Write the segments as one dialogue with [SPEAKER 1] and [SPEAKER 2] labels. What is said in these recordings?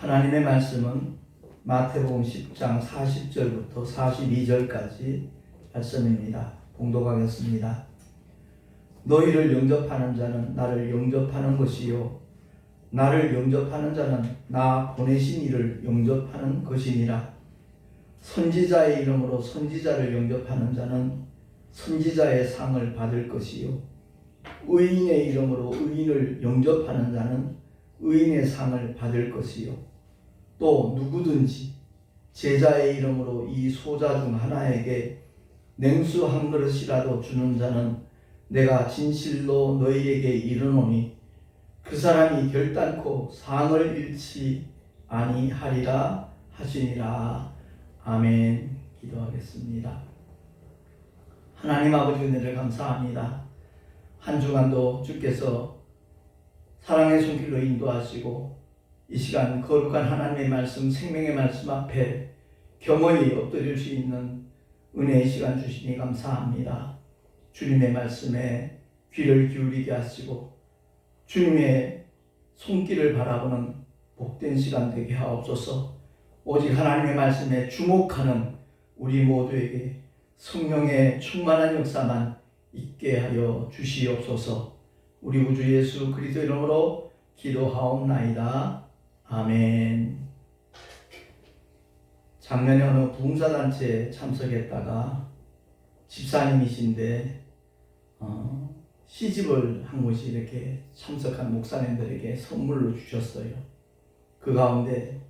[SPEAKER 1] 하나님의 말씀은 마태복음 10장 40절부터 42절까지 말씀입니다. 봉독하겠습니다. 너희를 영접하는 자는 나를 영접하는 것이요 나를 영접하는 자는 나 보내신 이를 영접하는 것이니라. 선지자의 이름으로 선지자를 영접하는 자는 선지자의 상을 받을 것이요 의인의 이름으로 의인을 영접하는 자는 의인의 상을 받을 것이요 또 누구든지 제자의 이름으로 이 소자 중 하나에게 냉수 한 그릇이라도 주는 자는 내가 진실로 너희에게 이르노니 그 사람이 결단코 상을 잃지 아니하리라 하시니라. 아멘. 기도하겠습니다. 하나님 아버지 은혜를 감사합니다. 한 주간도 주께서 사랑의 손길로 인도하시고 이 시간 거룩한 하나님의 말씀, 생명의 말씀 앞에 겸허히 엎드릴 수 있는 은혜의 시간 주시니 감사합니다. 주님의 말씀에 귀를 기울이게 하시고 주님의 손길을 바라보는 복된 시간 되게 하옵소서. 오직 하나님의 말씀에 주목하는 우리 모두에게 성령의 충만한 역사만 있게 하여 주시옵소서. 우리 구주 예수 그리스도 이름으로 기도하옵나이다. 아멘. 작년에 어느 부흥사단체에 참석했다가 집사님이신데 시집을 한 곳이 이렇게 참석한 목사님들에게 선물로 주셨어요. 그 가운데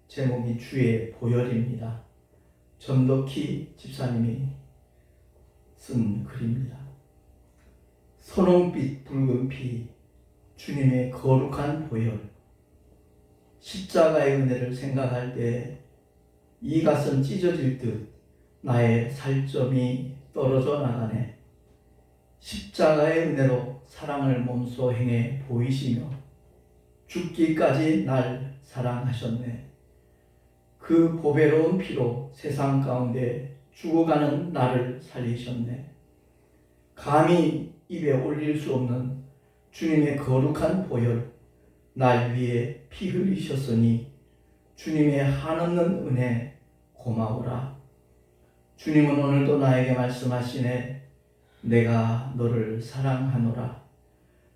[SPEAKER 1] 제목이 주의 보혈입니다. 전덕희 집사님이 쓴 글입니다. 선홍빛 붉은 피 주님의 거룩한 보혈. 십자가의 은혜를 생각할 때 이 가슴 찢어질 듯 나의 살점이 떨어져 나가네. 십자가의 은혜로 사랑을 몸소 행해 보이시며 죽기까지 날 사랑하셨네. 그 보배로운 피로 세상 가운데 죽어가는 나를 살리셨네. 감히 입에 올릴 수 없는 주님의 거룩한 보혈, 날 위해 피 흘리셨으니 주님의 한없는 은혜 고마워라. 주님은 오늘도 나에게 말씀하시네. 내가 너를 사랑하노라.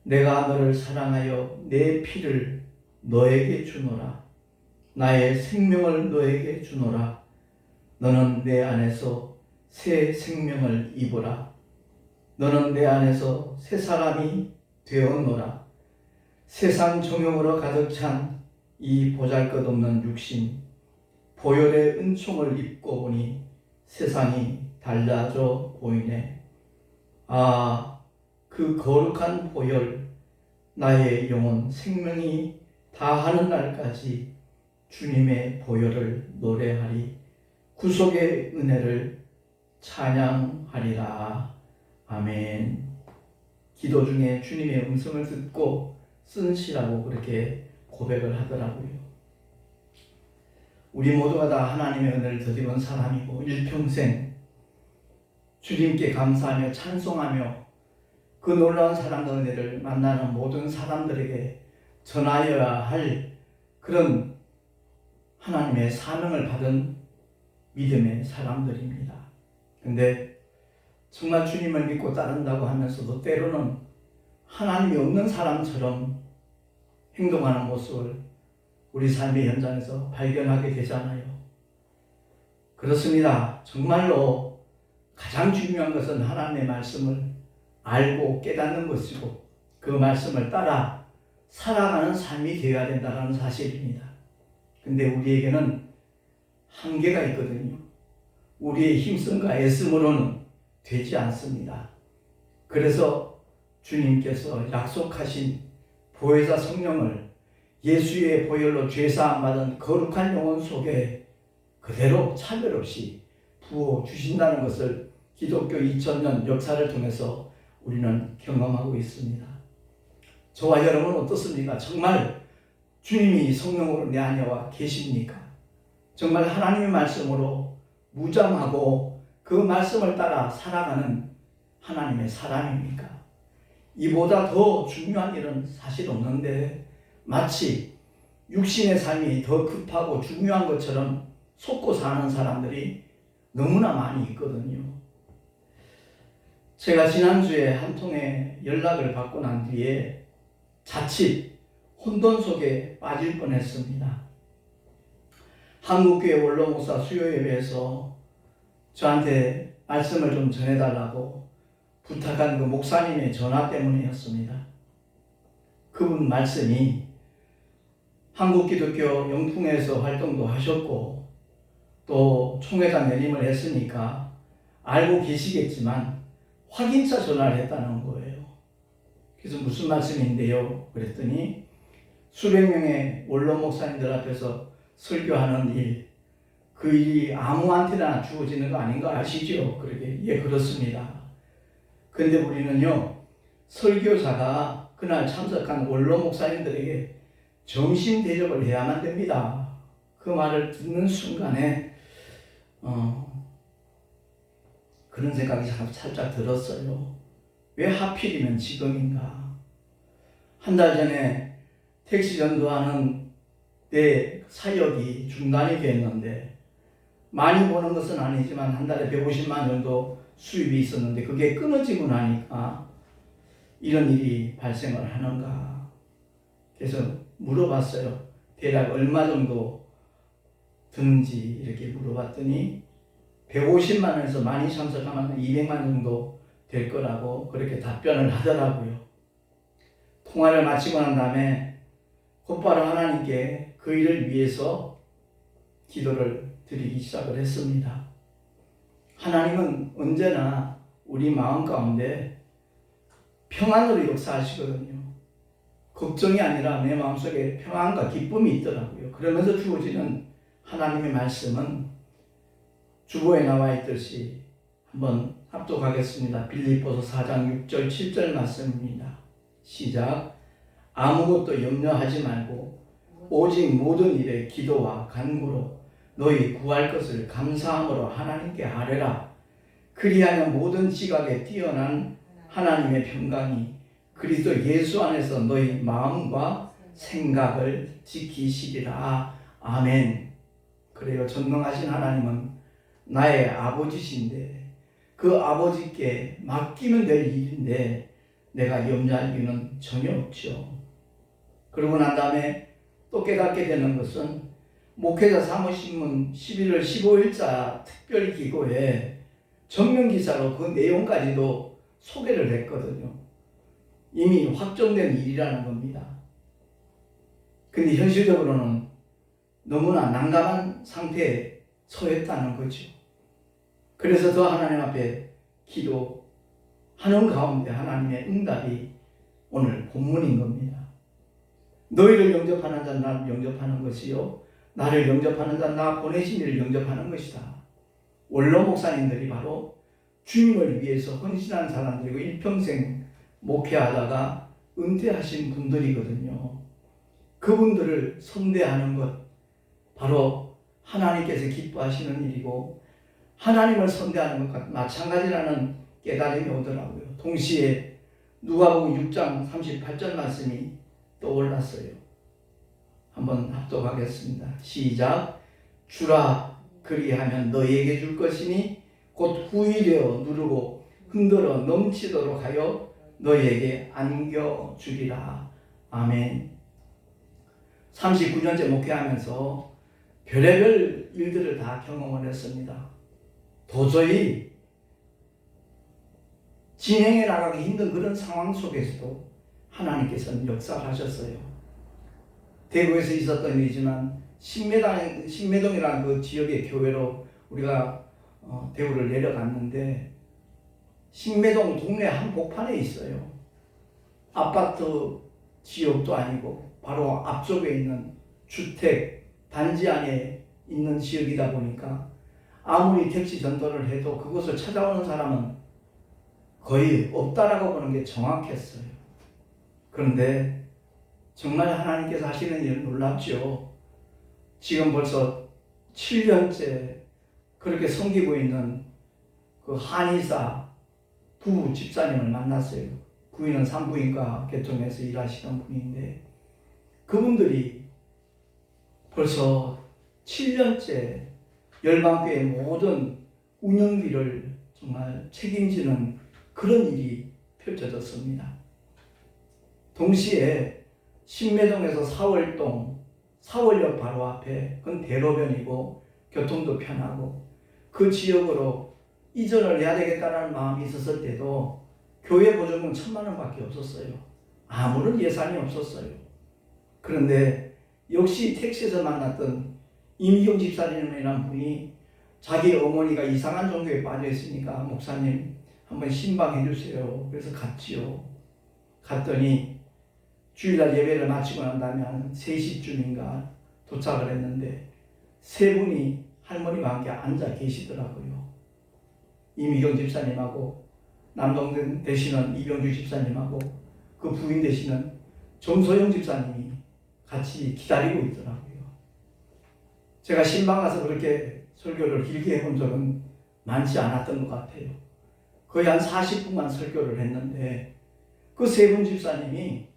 [SPEAKER 1] 내가 너를 사랑하여 내 피를 너에게 주노라. 나의 생명을 너에게 주노라. 너는 내 안에서 새 생명을 입으라. 너는 내 안에서 새 사람이 되었노라. 세상 정욕으로 가득 찬 이 보잘것없는 육신, 보혈의 은총을 입고 보니 세상이 달라져 보이네. 아, 그 거룩한 보혈, 나의 영혼 생명이 다하는 날까지 주님의 보혈을 노래하리. 구속의 은혜를 찬양하리라. 아멘. 기도 중에 주님의 음성을 듣고 쓴 시라고 그렇게 고백을 하더라고요. 우리 모두가 다 하나님의 은혜를 덧입은 사람이고 일평생 주님께 감사하며 찬송하며 그 놀라운 사랑과 은혜를 만나는 모든 사람들에게 전하여야 할 그런 하나님의 사명을 받은 믿음의 사람들입니다. 근데 정말 주님을 믿고 따른다고 하면서도 때로는 하나님이 없는 사람처럼 행동하는 모습을 우리 삶의 현장에서 발견하게 되잖아요. 그렇습니다. 정말로 가장 중요한 것은 하나님의 말씀을 알고 깨닫는 것이고 그 말씀을 따라 살아가는 삶이 되어야 된다는 사실입니다. 근데 우리에게는 한계가 있거든요. 우리의 힘씀과 애씀으로는 되지 않습니다. 그래서 주님께서 약속하신 보혜사 성령을 예수의 보혈로 죄사함 받은 거룩한 영혼 속에 그대로 차별 없이 부어 주신다는 것을 기독교 2000년 역사를 통해서 우리는 경험하고 있습니다. 저와 여러분은 어떻습니까? 정말 주님이 성령으로 내 안에 와 계십니까? 정말 하나님의 말씀으로 무장하고 그 말씀을 따라 살아가는 하나님의 사람입니까? 이보다 더 중요한 일은 사실 없는데 마치 육신의 삶이 더 급하고 중요한 것처럼 속고 사는 사람들이 너무나 많이 있거든요. 제가 지난주에 한 통의 연락을 받고 난 뒤에 자칫 혼돈 속에 빠질 뻔했습니다. 한국교회 원로목사 수요예배에서 저한테 말씀을 좀 전해달라고 부탁한 그 목사님의 전화 때문이었습니다. 그분 말씀이 한국기독교 영풍에서 활동도 하셨고 또 총회장 연임을 했으니까 알고 계시겠지만 확인차 전화를 했다는 거예요. 그래서 무슨 말씀인데요? 그랬더니 수백 명의 원로 목사님들 앞에서 설교하는 일, 그 일이 아무한테나 주어지는 거 아닌가 아시죠? 그러게, 예, 그렇습니다. 근데 우리는요, 설교자가 그날 참석한 원로 목사님들에게 점심 대접을 해야만 됩니다. 그 말을 듣는 순간에 그런 생각이 살짝 들었어요. 왜 하필이면 지금인가? 한 달 전에 택시 전도하는 내 사역이 중단이 됐는데 많이 버는 것은 아니지만 한 달에 150만 정도 수입이 있었는데 그게 끊어지고 나니까 이런 일이 발생을 하는가? 그래서 물어봤어요. 대략 얼마 정도 드는지 이렇게 물어봤더니 150만 원에서 많이 참석하면 200만 정도 될 거라고 그렇게 답변을 하더라고요. 통화를 마치고 난 다음에 곧바로 하나님께 그 일을 위해서 기도를 드리기 시작을 했습니다. 하나님은 언제나 우리 마음 가운데 평안으로 역사하시거든요. 걱정이 아니라 내 마음속에 평안과 기쁨이 있더라고요. 그러면서 주어지는 하나님의 말씀은 주보에 나와 있듯이 한번 합독하겠습니다. 빌립보서 4장 6절 7절 말씀입니다. 시작. 아무것도 염려하지 말고 오직 모든 일에 기도와 간구로 너희 구할 것을 감사함으로 하나님께 아뢰라. 그리하면 모든 지각에 뛰어난 하나님의 평강이 그리스도 예수 안에서 너희 마음과 생각을 지키시리라. 아멘. 그래요. 전능하신 하나님은 나의 아버지신데 그 아버지께 맡기면 될 일인데 내가 염려할 이유는 전혀 없죠. 그러고 난 다음에 또 깨닫게 되는 것은 목회자 사무신문 11월 15일자 특별기고에 전면기사로 그 내용까지도 소개를 했거든요. 이미 확정된 일이라는 겁니다. 근데 현실적으로는 너무나 난감한 상태에 처했다는 거죠. 그래서 더 하나님 앞에 기도하는 가운데 하나님의 응답이 오늘 본문인 겁니다. 너희를 영접하는 자는 나를 영접하는 것이요 나를 영접하는 자는 나 보내신 이를 영접하는 것이다. 원로 목사님들이 바로 주님을 위해서 헌신한 사람들이고 일평생 목회하다가 은퇴하신 분들이거든요. 그분들을 선대하는 것 바로 하나님께서 기뻐하시는 일이고 하나님을 선대하는 것과 마찬가지라는 깨달음이 오더라고요. 동시에 누가복음 6장 38절 말씀이 떠올랐어요. 한번 합독하겠습니다. 시작. 주라 그리하면 너희에게 줄 것이니 곧 후일되어 누르고 흔들어 넘치도록 하여 너희에게 안겨주리라. 아멘. 39년째 목회하면서 별의별 일들을 다 경험을 했습니다. 도저히 진행해 나가기 힘든 그런 상황 속에서도 하나님께서는 역사를 하셨어요. 대구에서 있었던 일이지만 신매동이라는 그 지역의 교회로 우리가 대구를 내려갔는데 신매동 동네 한복판에 있어요. 아파트 지역도 아니고 바로 앞쪽에 있는 주택 단지 안에 있는 지역이다 보니까 아무리 택시 전도를 해도 그곳을 찾아오는 사람은 거의 없다라고 보는 게 정확했어요. 그런데 정말 하나님께서 하시는 일은 놀랍죠. 지금 벌써 7년째 그렇게 섬기고 있는 그 한의사 부부 집사님을 만났어요. 부인은 산부인과 계통에서 일하시던 분인데 그분들이 벌써 7년째 열방교회 모든 운영비를 정말 책임지는 그런 일이 펼쳐졌습니다. 동시에 신매동에서 사월역 바로 앞에 그건 대로변이고 교통도 편하고 그 지역으로 이전을 해야 되겠다는 마음이 있었을 때도 교회 보조금 1,000만 원밖에 없었어요. 아무런 예산이 없었어요. 그런데 역시 택시에서 만났던 이미경 집사님이라는 분이 자기 어머니가 이상한 종교에 빠져 있으니까 목사님 한번 신방해 주세요. 그래서 갔지요. 갔더니 주일날 예배를 마치고 난 다음에 한 3시쯤인가 도착을 했는데 세 분이 할머니와 함께 앉아 계시더라고요. 이미경 집사님하고 남동생 되시는 이병주 집사님하고 그 부인 되시는 정소영 집사님이 같이 기다리고 있더라고요. 제가 신방 가서 그렇게 설교를 길게 해본 적은 많지 않았던 것 같아요. 거의 한 40분간 설교를 했는데 그 세 분 집사님이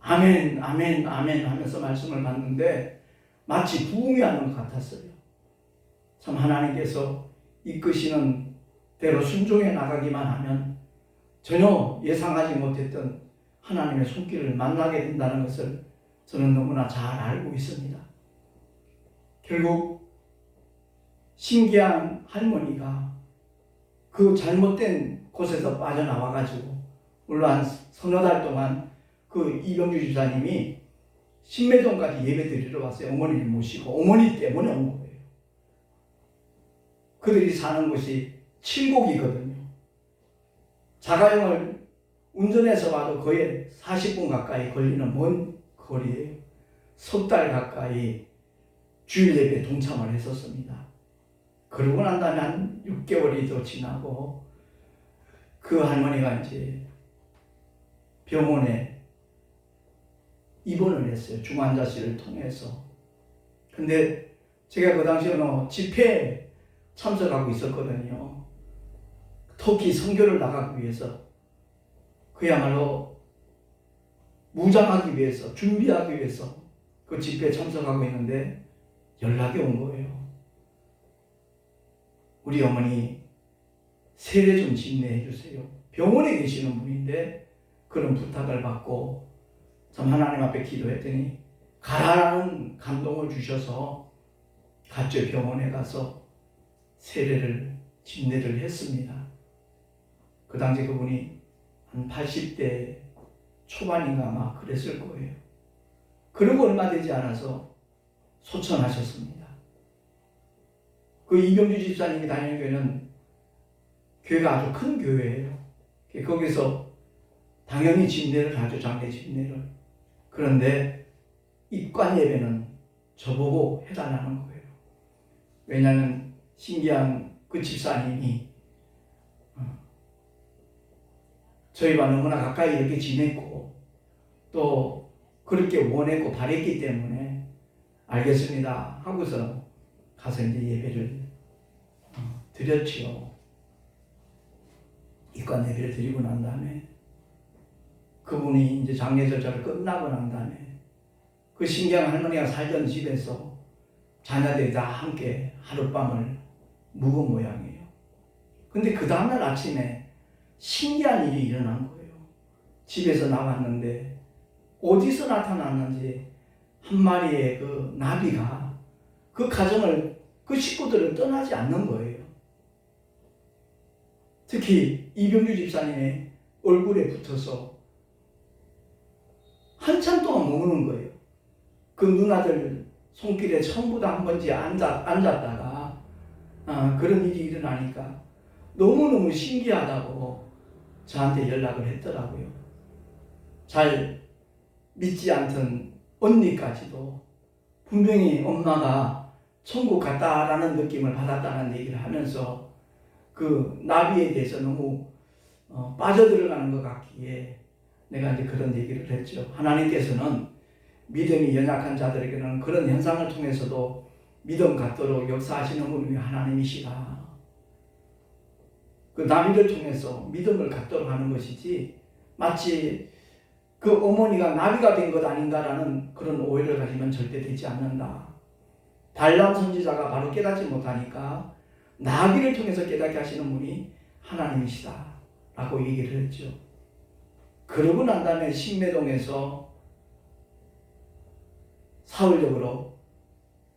[SPEAKER 1] 아멘, 아멘, 아멘 하면서 말씀을 받는데 마치 부흥이 하는 것 같았어요. 참 하나님께서 이끄시는 대로 순종해 나가기만 하면 전혀 예상하지 못했던 하나님의 손길을 만나게 된다는 것을 저는 너무나 잘 알고 있습니다. 결국 신기한 할머니가 그 잘못된 곳에서 빠져나와가지고 물론 한 서너 달 동안 그 이병주 집사님이 신매동까지 예배 드리러 왔어요. 어머니를 모시고 어머니 때문에 온 거예요. 그들이 사는 곳이 칠곡이거든요. 자가용을 운전해서 와도 거의 40분 가까이 걸리는 먼 거리예요. 석 달 가까이 주일 예배에 동참을 했었습니다. 그러고 난 다음에 한 6개월이 더 지나고 그 할머니가 이제 병원에 입원을 했어요. 중환자실을 통해서. 근데 제가 그 당시에 집회에 참석하고 있었거든요. 터키 선교를 나가기 위해서 그야말로 무장하기 위해서 준비하기 위해서 그 집회에 참석하고 있는데 연락이 온 거예요. 우리 어머니 세례 좀 진례해 주세요. 병원에 계시는 분인데 그런 부탁을 받고 참 하나님 앞에 기도했더니 가라는 감동을 주셔서 갔죠. 병원에 가서 세례를 진례를 했습니다. 그 당시 그분이 한 80대 초반인가 아마 그랬을 거예요. 그리고 얼마 되지 않아서 소천하셨습니다. 그 이병주 집사님이 다니는 교회는 교회가 아주 큰 교회예요. 거기서 당연히 진례를 하죠. 장례 진례를. 그런데 입관 예배는 저보고 해달라는 거예요. 왜냐하면 신기한 그 집사님이 저희와 너무나 가까이 이렇게 지냈고 또 그렇게 원했고 바랬기 때문에 알겠습니다 하고서 가서 이제 예배를 드렸지요. 입관 예배를 드리고 난 다음에 그분이 이제 장례 절차를 끝나고 난 다음에 그 신기한 할머니가 살던 집에서 자녀들이 다 함께 하룻밤을 묵은 모양이에요. 근데 그 다음날 아침에 신기한 일이 일어난 거예요. 집에서 나왔는데 어디서 나타났는지 한 마리의 그 나비가 그 가정을 그 식구들을 떠나지 않는 거예요. 특히 이병주 집사님의 얼굴에 붙어서 한참 동안 머무는 거예요. 그 누나들 손길에 전부 다 한 번씩 앉았다가 그런 일이 일어나니까 너무너무 신기하다고 저한테 연락을 했더라고요. 잘 믿지 않던 언니까지도 분명히 엄마가 천국 갔다라는 느낌을 받았다는 얘기를 하면서 그 나비에 대해서 너무 빠져들어가는 것 같기에 내가 이제 그런 얘기를 했죠. 하나님께서는 믿음이 연약한 자들에게는 그런 현상을 통해서도 믿음 갖도록 역사하시는 분이 하나님이시다. 그 나비를 통해서 믿음을 갖도록 하는 것이지 마치 그 어머니가 나비가 된 것 아닌가라는 그런 오해를 가지면 절대 되지 않는다. 발람 선지자가 바로 깨닫지 못하니까 나귀를 통해서 깨닫게 하시는 분이 하나님이시다 라고 얘기를 했죠. 그러고 난 다음에 신매동에서 사흘역으로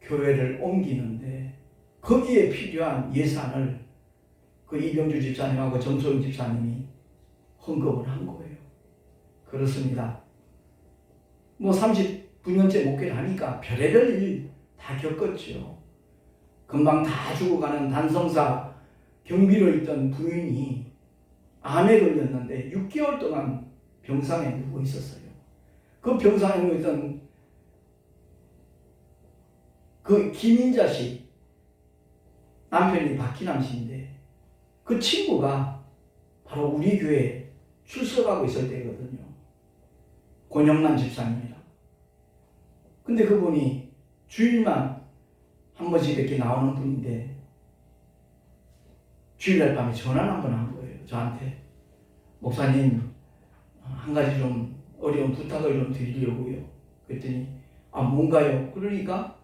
[SPEAKER 1] 교회를 옮기는데 거기에 필요한 예산을 그 이병주 집사님하고 정소영 집사님이 헌금을 한 거예요. 그렇습니다. 39년째 목회를 하니까 별의별 일 다 겪었죠. 금방 다 죽어가는 단성사 경비로 있던 부인이 암에 걸렸는데 6개월 동안 병상에 누워 있었어요. 그 병상에 누워 있던 그 김인자 씨 남편이 박희남 씨인데 그 친구가 바로 우리 교회에 출석하고 있을 때거든요. 권영란 집사님이라. 근데 그분이 주일만 한 번씩 이렇게 나오는 분인데 주일날 밤에 전화를 한번 한 거예요. 저한테. 목사님, 한 가지 좀 어려운 부탁을 좀 드리려고요. 그랬더니 뭔가요? 그러니까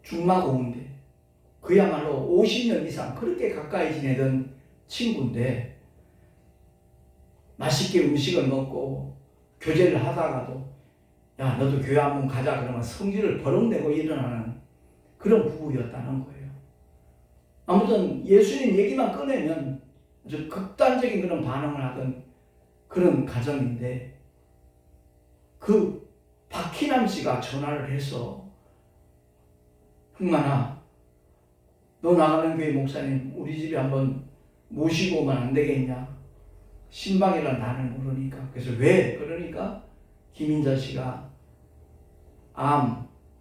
[SPEAKER 1] 중마고운데 그야말로 50년 이상 그렇게 가까이 지내던 친구인데 맛있게 음식을 먹고 교제를 하다가도 야 너도 교회 한번 가자 그러면 성질을 버럭내고 일어나는 그런 부부였다는 거예요. 아무튼 예수님 얘기만 꺼내면 아주 극단적인 그런 반응을 하던 그런 가정인데 그 박희남 씨가 전화를 해서 흥만아 너 나가는 교회 목사님 우리 집에 한번 모시고 오면 안 되겠냐. 신방이라는 단어를 모르니까. 그래서 왜? 그러니까 김인자 씨가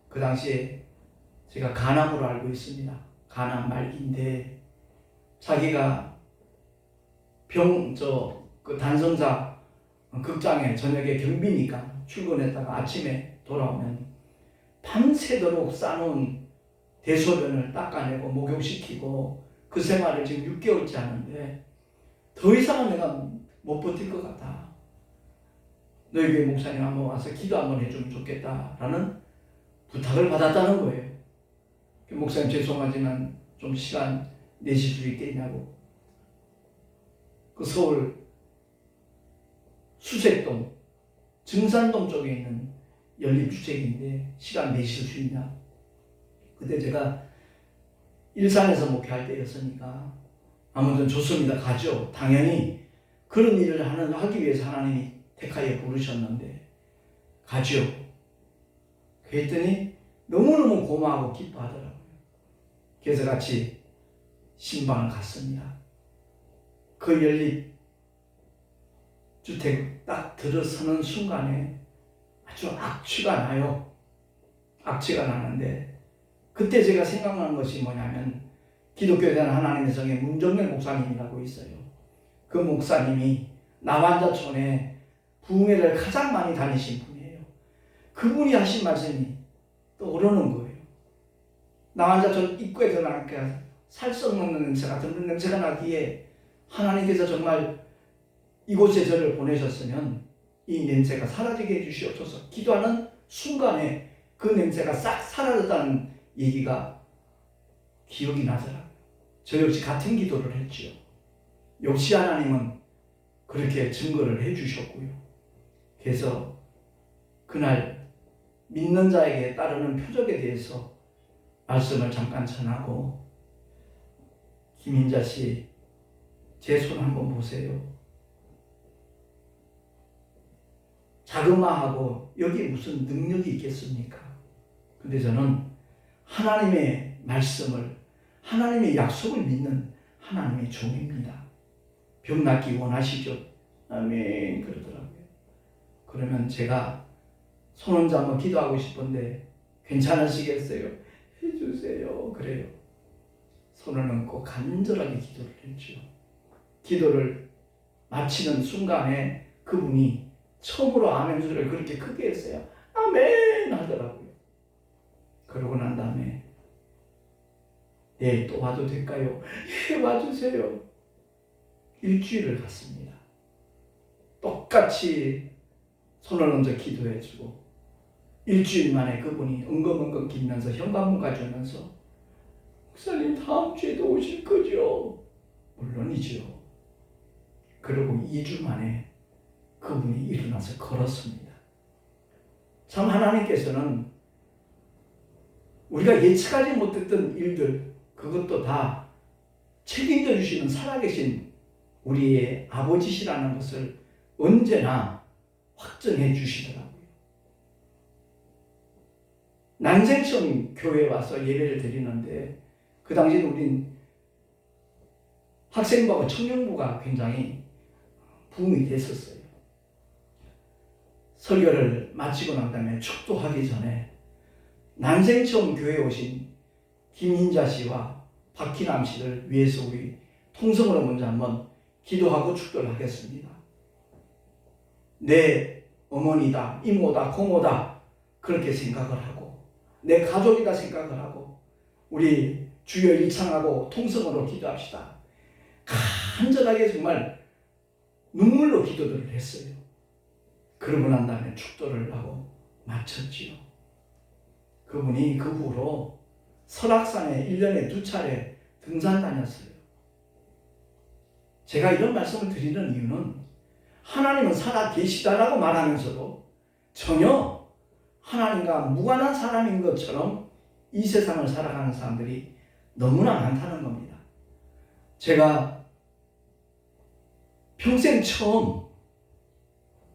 [SPEAKER 1] 그 당시에 제가 간암으로 알고 있습니다. 간암 말기인데 자기가 그 단성사 극장에 저녁에 경비니까 출근했다가 아침에 돌아오면 밤새도록 싸놓은 대소변을 닦아내고 목욕시키고 그 생활을 지금 6개월째 하는데 더 이상은 내가 못 버틸 것 같아. 너희 교회 목사님 한번 와서 기도 한번 해주면 좋겠다라는 부탁을 받았다는 거예요. 목사님 죄송하지만 좀 시간 내실 수 있겠냐고. 그 서울 수색동 증산동 쪽에 있는 연립주택인데 시간 내실 수 있냐. 그때 제가 일산에서 목회할 때였으니까 아무튼 좋습니다. 가죠. 당연히 그런 일을 하기 위해서 하나님이 택하여 부르셨는데 가죠. 그랬더니 너무너무 고마워하고 기뻐하더라고요. 그래서 같이 신방을 갔습니다. 그 연립 주택 딱 들어서는 순간에 아주 악취가 나요. 악취가 나는데 그때 제가 생각나는 것이 뭐냐면 기독교에 대한 하나님의 성의 문정렬 목사님이라고 있어요. 그 목사님이 나완자촌에 부흥회를 가장 많이 다니신 분이에요. 그분이 하신 말씀이 떠오르는 거예요. 나완자촌 입구에 들어가니까 살썩먹는 냄새가 드는 냄새가 나기에 하나님께서 정말 이곳에 저를 보내셨으면 이 냄새가 사라지게 해주시옵소서. 기도하는 순간에 그 냄새가 싹 사라졌다는 얘기가 기억이 나더라고요. 저 역시 같은 기도를 했지요. 역시 하나님은 그렇게 증거를 해주셨고요. 그래서 그날 믿는 자에게 따르는 표적에 대해서 말씀을 잠깐 전하고 김인자 씨, 제 손 한번 보세요. 자그마하고 여기에 무슨 능력이 있겠습니까? 근데 저는 하나님의 말씀을, 하나님의 약속을 믿는 하나님의 종입니다. 병 낫기 원하시죠? 아멘 그러더라고요. 그러면 제가 손 혼자 한번 기도하고 싶은데 괜찮으시겠어요? 해주세요. 그래요. 손을 얹고 간절하게 기도를 했죠. 기도를 마치는 순간에 그분이 처음으로 아멘 소리를 그렇게 크게 했어요. 아멘 하더라고요. 그러고 난 다음에 내일 또 와도 될까요? 예, 와주세요. 일주일을 갔습니다. 똑같이 손을 얹어 기도해주고 일주일 만에 그분이 엉금엉금 기면서 현관문까지 오면서 목사님 다음 주에도 오실 거죠? 물론이죠. 그리고 2주 만에 그분이 일어나서 걸었습니다. 참 하나님께서는 우리가 예측하지 못했던 일들 그것도 다 책임져 주시는 살아계신 우리의 아버지시라는 것을 언제나 확정해 주시더라고요. 난생처음 교회에 와서 예배를 드리는데 그 당시에 우린 학생부하고 청년부가 굉장히 붐이 됐었어요. 설교를 마치고 난 다음에 축도하기 전에 난생처음 교회에 오신 김인자 씨와 박희남 씨를 위해서 우리 통성으로 먼저 한번 기도하고 축도를 하겠습니다. 내 어머니다, 이모다, 고모다 그렇게 생각을 하고 내 가족이다 생각을 하고 우리 주여 일창하고 통성으로 기도합시다. 간절하게 정말 눈물로 기도를 했어요. 그러고 난 다음에 축도를 하고 마쳤지요. 그분이 그 후로 설악산에 1년에 2차례 등산 다녔어요. 제가 이런 말씀을 드리는 이유는 하나님은 살아 계시다라고 말하면서도 전혀 하나님과 무관한 사람인 것처럼 이 세상을 살아가는 사람들이 너무나 많다는 겁니다. 제가 평생 처음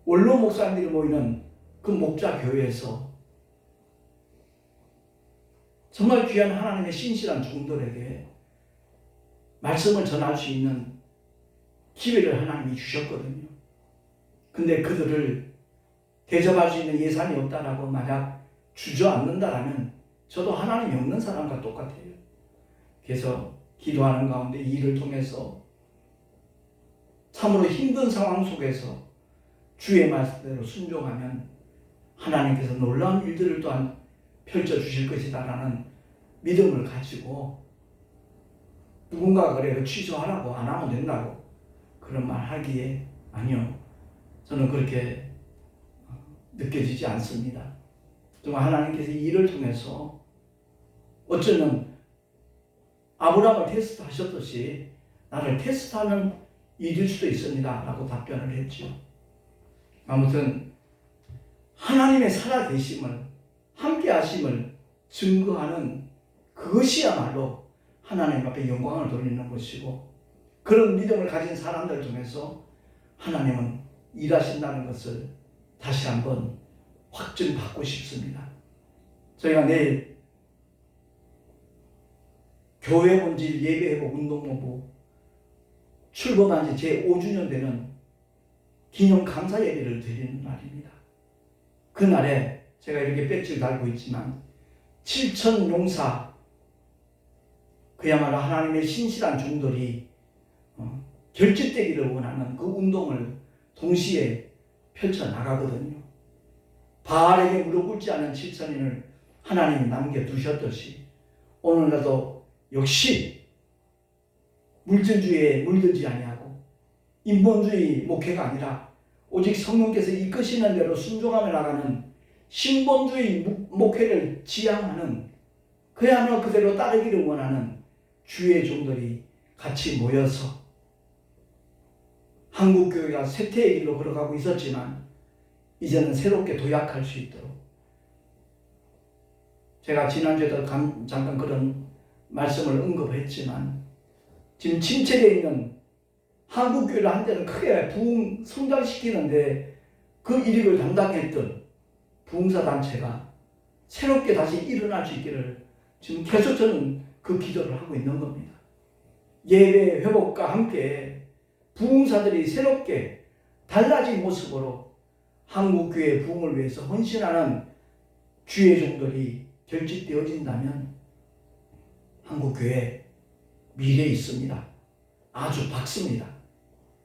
[SPEAKER 1] 원로 목사님들이 모이는 그 목자 교회에서 정말 귀한 하나님의 신실한 종들에게 말씀을 전할 수 있는 기회를 하나님이 주셨거든요. 근데 그들을 대접할 수 있는 예산이 없다라고 만약 주저앉는다라면 저도 하나님이 없는 사람과 똑같아요. 그래서 기도하는 가운데 이 일을 통해서 참으로 힘든 상황 속에서 주의 말씀대로 순종하면 하나님께서 놀라운 일들을 또한 펼쳐주실 것이다라는 믿음을 가지고 누군가가 그래 취소하라고 안 하면 된다고 그런 말 하기에 아니요. 저는 그렇게 느껴지지 않습니다. 정말 하나님께서 이 일을 통해서 어쩌면 아브라함을 테스트하셨듯이 나를 테스트하는 일일 수도 있습니다 라고 답변을 했죠. 아무튼 하나님의 살아계심을 함께 하심을 증거하는 그것이야말로 하나님 앞에 영광을 돌리는 것이고 그런 믿음을 가진 사람들 중에서 하나님은 일하신다는 것을 다시 한번 확증받고 싶습니다. 저희가 내일 교회 본질 예배회복 운동본부 출범한 지 제5주년 되는 기념 감사 예배를 드리는 날입니다. 그날에 제가 이렇게 배지를 달고 있지만 7천 용사 그야말로 하나님의 신실한 종들이 결집되기를 원하는 그 운동을 동시에 펼쳐나가거든요. 바알에게 무릎 꿇지 않은 7천인을 하나님이 남겨두셨듯이 오늘날도 역시 물질주의에 물들지 아니하고 인본주의 목회가 아니라 오직 성령께서 이끄시는 대로 순종하며 나가는 신본주의 목회를 지향하는 그야말로 그대로 따르기를 원하는 주의 종들이 같이 모여서 한국교회가 쇠퇴의 길로 걸어가고 있었지만 이제는 새롭게 도약할 수 있도록 제가 지난주에도 잠깐 그런 말씀을 언급했지만 지금 침체되어 있는 한국교회를 한때는 크게 부흥 성장시키는데 그 일익을 담당했던 부흥사단체가 새롭게 다시 일어날 수 있기를 지금 계속 저는 그 기도를 하고 있는 겁니다. 예배 회복과 함께 부흥사들이 새롭게 달라진 모습으로 한국교회의 부흥을 위해서 헌신하는 주의 종들이 결집되어진다면 한국교회 미래에 있습니다. 아주 밝습니다.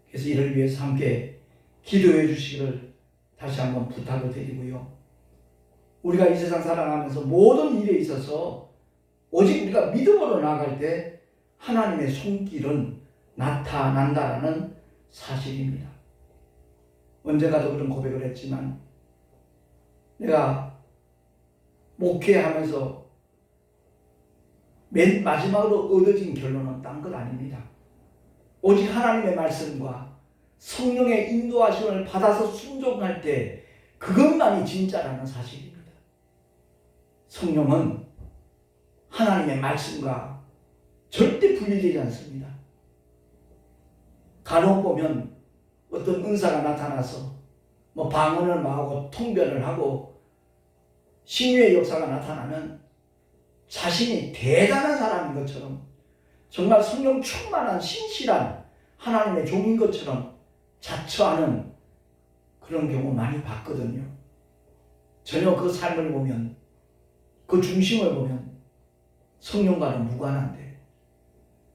[SPEAKER 1] 그래서 이를 위해서 함께 기도해 주시기를 다시 한번 부탁을 드리고요. 우리가 이 세상 살아가면서 모든 일에 있어서 오직 우리가 믿음으로 나아갈 때 하나님의 손길은 나타난다라는 사실입니다. 언젠가도 그런 고백을 했지만 내가 목회하면서 맨 마지막으로 얻어진 결론은 딴 것 아닙니다. 오직 하나님의 말씀과 성령의 인도하심을 받아서 순종할 때 그것만이 진짜라는 사실입니다. 성령은 하나님의 말씀과 절대 분리되지 않습니다. 간혹 보면 어떤 은사가 나타나서 방언을 말하고 통변을 하고 신유의 역사가 나타나면 자신이 대단한 사람인 것처럼 정말 성령 충만한 신실한 하나님의 종인 것처럼 자처하는 그런 경우 많이 봤거든요. 전혀 그 삶을 보면, 그 중심을 보면 성령과는 무관한데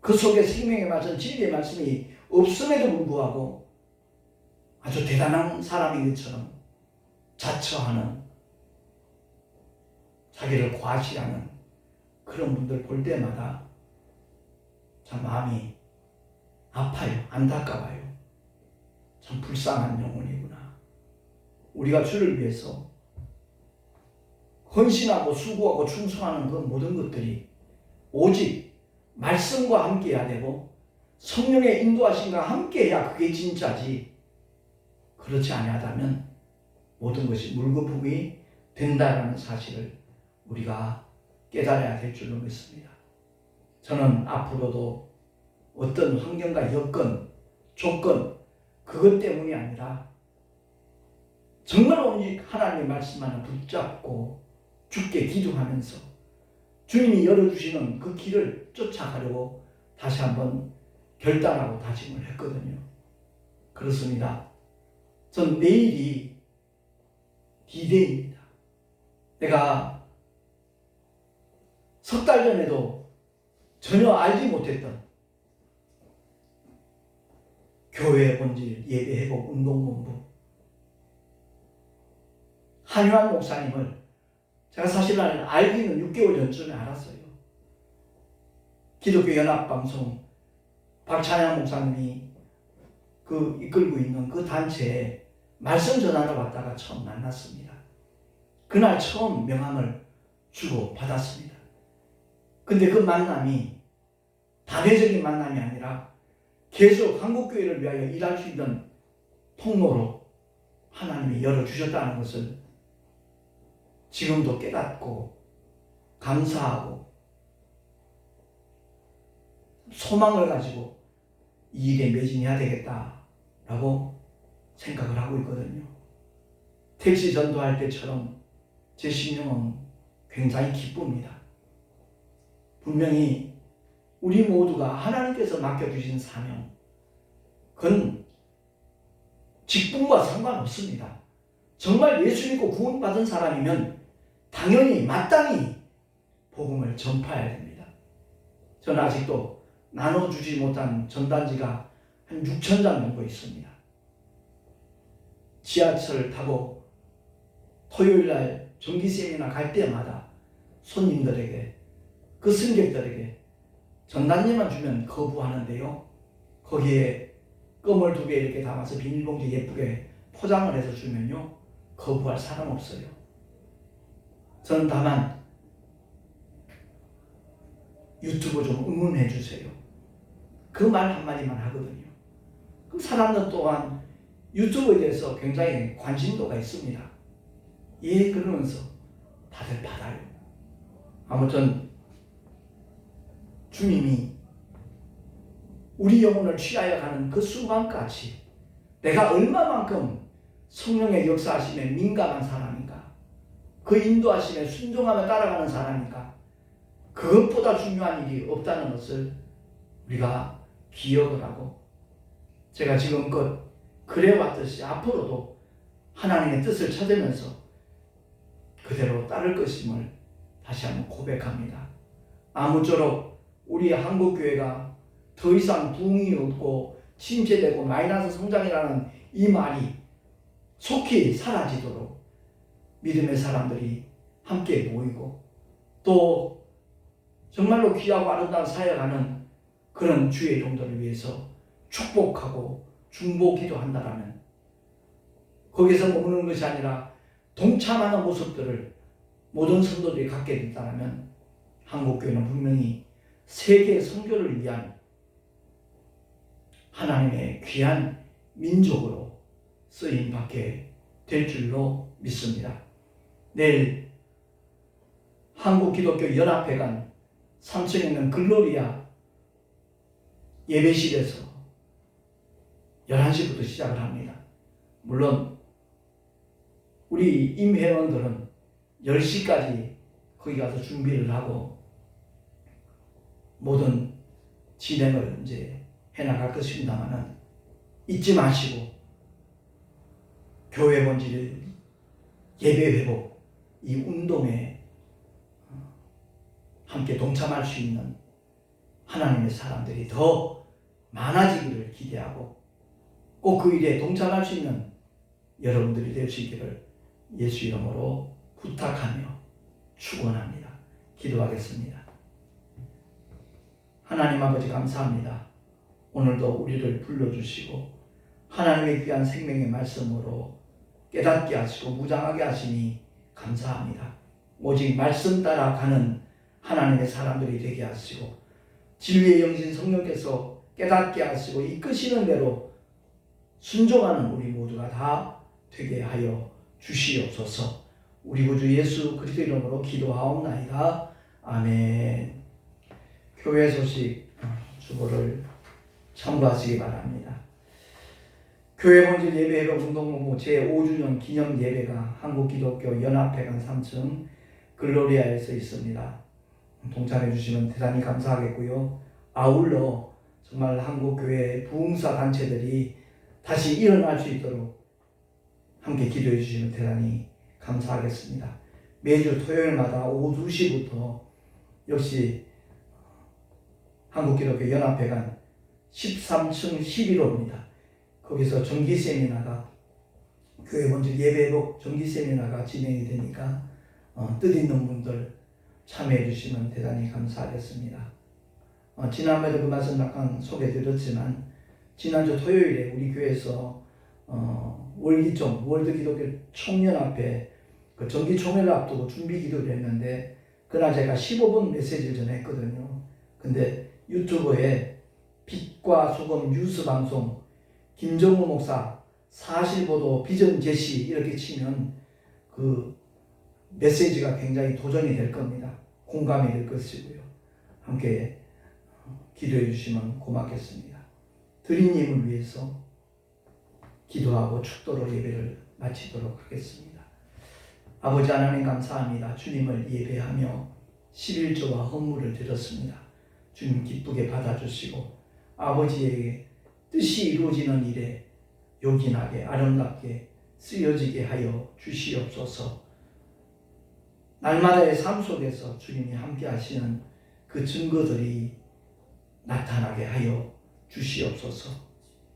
[SPEAKER 1] 그 속에 생명의 말씀, 진리의 말씀이 없음에도 불구하고 아주 대단한 사람인 것처럼 자처하는, 자기를 과시하는 그런 분들 볼 때마다 참 마음이 아파요. 안타까워요. 참 불쌍한 영혼이구나. 우리가 주를 위해서 헌신하고 수고하고 충성하는 그 모든 것들이 오직 말씀과 함께 해야 되고 성령의 인도하심과 함께 해야 그게 진짜지, 그렇지 아니하다면 모든 것이 물거품이 된다라는 사실을 우리가 깨달아야 될 줄로 믿습니다. 저는 앞으로도 어떤 환경과 여건, 조건, 그것 때문이 아니라 정말 오직 하나님의 말씀만을 붙잡고 주께 기도하면서 주님이 열어주시는 그 길을 쫓아가려고 다시 한번 결단하고 다짐을 했거든요. 그렇습니다. 전 내일이 D-Day입니다. 내가 석 달 전에도 전혀 알지 못했던 교회 본질, 예배회복, 운동본부 한유한 목사님을 제가 사실 알기는 6개월 전쯤에 알았어요. 기독교 연합방송 박찬양 목사님이 이끌고 있는 그 단체에 말씀 전하러 왔다가 처음 만났습니다. 그날 처음 명함을 주고 받았습니다. 근데 그 만남이 단회적인 만남이 아니라 계속 한국교회를 위하여 일할 수 있는 통로로 하나님이 열어주셨다는 것을 지금도 깨닫고 감사하고 소망을 가지고 이 일에 매진해야 되겠다라고 생각을 하고 있거든요. 택시 전도할 때처럼 제 심령은 굉장히 기쁩니다. 분명히 우리 모두가 하나님께서 맡겨주신 사명, 그건 직분과 상관없습니다. 정말 예수 믿고 구원받은 사람이면 당연히 마땅히 복음을 전파해야 됩니다. 저는 아직도 나눠주지 못한 전단지가 한 6,000장 정도 있습니다. 지하철 타고 토요일날 정기 세미나 갈 때마다 손님들에게, 그 승객들에게 전단지만 주면 거부하는데요. 거기에 껌을 2개 이렇게 담아서 비닐봉지 예쁘게 포장을 해서 주면요, 거부할 사람 없어요. 저는 다만 유튜브 좀 응원해 주세요. 그 말 한마디만 하거든요. 그럼 사람들 또한 유튜브에 대해서 굉장히 관심도가 있습니다. 예, 그러면서 다들 받아요. 아무튼 주님이 우리 영혼을 취하여 가는 그 순간까지 내가 얼마만큼 성령의 역사하심에 민감한 사람인가, 그 인도하심에 순종하며 따라가는 사람인가, 그것보다 중요한 일이 없다는 것을 우리가 기억을 하고, 제가 지금껏 그래왔듯이 앞으로도 하나님의 뜻을 찾으면서 그대로 따를 것임을 다시 한번 고백합니다. 아무쪼록 우리 한국교회가 더 이상 부흥이 없고 침체되고 마이너스 성장이라는 이 말이 속히 사라지도록 믿음의 사람들이 함께 모이고 또 정말로 귀하고 아름다운 사역하는 그런 주의 종들을 위해서 축복하고 중보기도 한다라면 거기서 머무는 것이 아니라 동참하는 모습들을 모든 성도들이 갖게 됐다면 한국교회는 분명히 세계 선교를 위한 하나님의 귀한 민족으로 쓰임받게 될 줄로 믿습니다. 내일 한국기독교연합회관 3층에 있는 글로리아 예배실에서 11시부터 시작을 합니다. 물론 우리 임회원들은 10시까지 거기 가서 준비를 하고 모든 진행을 이제 해나갈 것입니다만은 잊지 마시고 교회 본질 예배 회복 이 운동에 함께 동참할 수 있는 하나님의 사람들이 더 많아지기를 기대하고 꼭 그 일에 동참할 수 있는 여러분들이 될 수 있기를 예수 이름으로 부탁하며 축원합니다. 기도하겠습니다. 하나님 아버지 감사합니다. 오늘도 우리를 불러주시고 하나님의 귀한 생명의 말씀으로 깨닫게 하시고 무장하게 하시니 감사합니다. 오직 말씀 따라 가는 하나님의 사람들이 되게 하시고 진리의 영신 성령께서 깨닫게 하시고 이끄시는 대로 순종하는 우리 모두가 다 되게 하여 주시옵소서. 우리 구주 예수 그리스도 이름으로 기도하옵나이다. 아멘. 교회 소식 주보를 참고하시기 바랍니다. 교회 본질 예배 회복 운동본부 제5주년 기념 예배가 한국기독교연합회관 3층 글로리아에서 있습니다. 동참해 주시면 대단히 감사하겠고요. 아울러 정말 한국교회 부흥사 단체들이 다시 일어날 수 있도록 함께 기도해 주시면 대단히 감사하겠습니다. 매주 토요일마다 오후 2시부터 역시 한국기독교연합회관 13층 11호입니다. 거기서 정기 세미나가 교회 본질 예배복 정기 세미나가 진행이 되니까 뜻있는 분들 참여해 주시면 대단히 감사하겠습니다. 지난번에도 그 말씀 잠깐 소개드렸지만 지난주 토요일에 우리 교회에서 월기총 월드기독교 총연합회 그 정기 총회를 앞두고 준비 기도를 했는데 그날 제가 15분 메시지를 전했거든요. 근데 유튜브에 빛과 소금 뉴스 방송 김정우 목사 사실보도 비전 제시 이렇게 치면 그 메시지가 굉장히 도전이 될 겁니다. 공감이 될 것이고요. 함께 기도해 주시면 고맙겠습니다. 드림님을 위해서 기도하고 축도로 예배를 마치도록 하겠습니다. 아버지 하나님 감사합니다. 주님을 예배하며 11조와 헌물을 드렸습니다. 주님 기쁘게 받아주시고 아버지에게 뜻이 이루어지는 일에 요긴하게 아름답게 쓰여지게 하여 주시옵소서. 날마다의 삶 속에서 주님이 함께 하시는 그 증거들이 나타나게 하여 주시옵소서.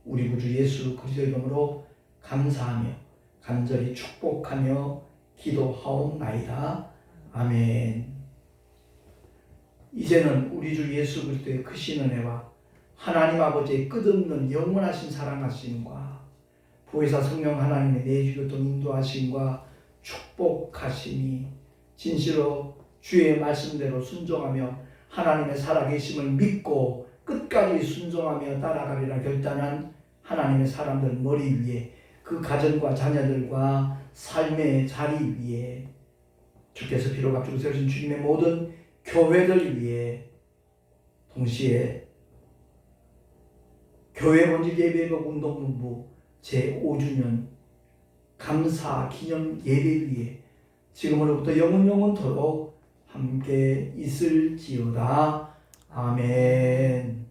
[SPEAKER 1] 우리 구주 예수 그리스도 이름으로 감사하며 간절히 축복하며 기도하옵나이다. 아멘. 이제는 우리 주 예수 그리스도의 크신 은혜와 하나님 아버지의 끝없는 영원하신 사랑하심과 보혜사 성령 하나님의 내주교통 인도하심과 축복하심이 진실로 주의 말씀대로 순종하며 하나님의 살아계심을 믿고 끝까지 순종하며 따라가리라 결단한 하나님의 사람들 머리 위에 그 가정과 자녀들과 삶의 자리 위에 주께서 피로 값주고 세우신 주님의 모든 교회들 위에 동시에 교회 본질 예배복 운동본부 제5주년 감사 기념 예배 위에 지금으로부터 영원토록 함께 있을지어다. 아멘.